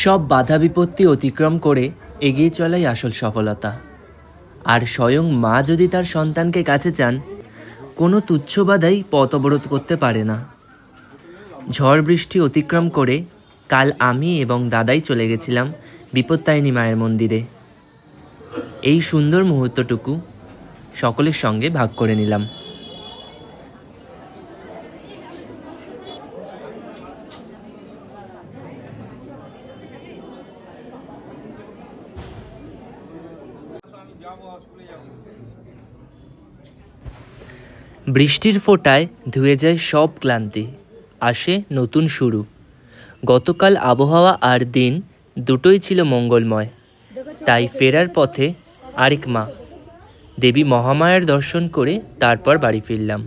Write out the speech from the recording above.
সব বাধা বিপত্তি অতিক্রম করে এগিয়ে চলাই আসল সফলতা। আর স্বয়ং মা যদি তার সন্তানকে কাছে চান, কোনো তুচ্ছ বাধাই পথ অবরোধ করতে পারে না। ঝড় বৃষ্টি অতিক্রম করে কাল আমি এবং দাদাই চলে গেছিলাম বিপত্তারিণী মায়ের মন্দিরে। এই সুন্দর মুহূর্তটুকু সকলের সঙ্গে ভাগ করে নিলাম। বৃষ্টির ফোঁটায় ধুয়ে যায় সব ক্লান্তি, আসে নতুন শুরু। গতকাল আবহাওয়া আর দিন দুটোই ছিল মঙ্গলময়, তাই ফেরার পথে আরেক মা দেবী মহামায়ার দর্শন করে তারপর বাড়ি ফিরলাম।